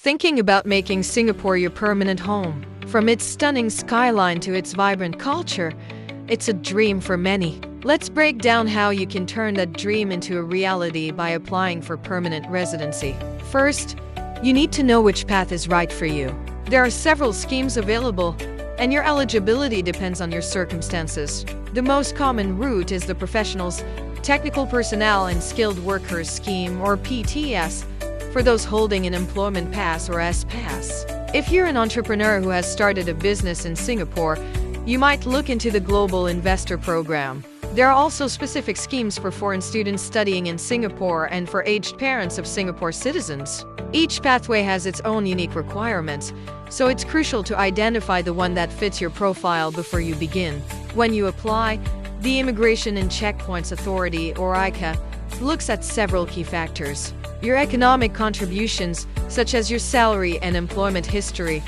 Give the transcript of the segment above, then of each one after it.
Thinking about making Singapore your permanent home? From its stunning skyline to its vibrant culture, it's a dream for many. Let's break down how you can turn that dream into a reality by applying for permanent residency. First, you need to know which path is right for you. There are several schemes available, and your eligibility depends on your circumstances. The most common route is the Professionals, Technical Personnel and Skilled Workers Scheme, or PTS, for those holding an Employment Pass or S-Pass. If you're an entrepreneur who has started a business in Singapore, you might look into the Global Investor Program. There are also specific schemes for foreign students studying in Singapore and for aged parents of Singapore citizens. Each pathway has its own unique requirements, so it's crucial to identify the one that fits your profile before you begin. When you apply, the Immigration and Checkpoints Authority, or ICA, looks at several key factors. Your economic contributions, such as your salary and employment history,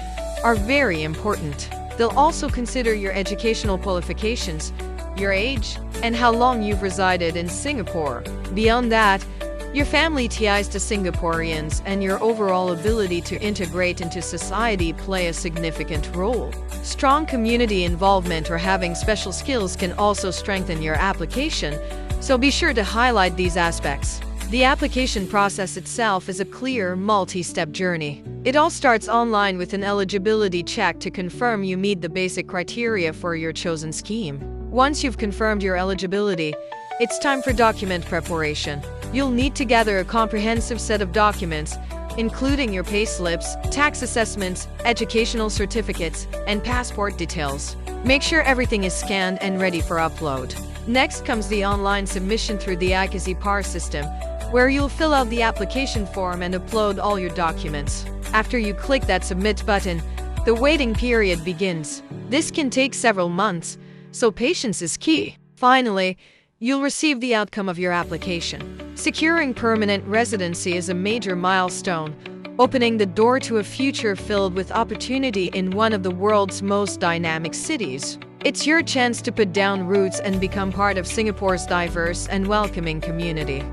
are very important. They'll also consider your educational qualifications, your age, and how long you've resided in Singapore. Beyond that, your family ties to Singaporeans and your overall ability to integrate into society play a significant role. Strong community involvement or having special skills can also strengthen your application, so be sure to highlight these aspects. The application process itself is a clear, multi-step journey. It all starts online with an eligibility check to confirm you meet the basic criteria for your chosen scheme. Once you've confirmed your eligibility, it's time for document preparation. You'll need to gather a comprehensive set of documents, including your payslips, tax assessments, educational certificates, and passport details. Make sure everything is scanned and ready for upload. Next comes the online submission through the ICA's PAR system, where you'll fill out the application form and upload all your documents. After you click that submit button, the waiting period begins. This can take several months, so patience is key. Finally, you'll receive the outcome of your application. Securing permanent residency is a major milestone, opening the door to a future filled with opportunity in one of the world's most dynamic cities. It's your chance to put down roots and become part of Singapore's diverse and welcoming community.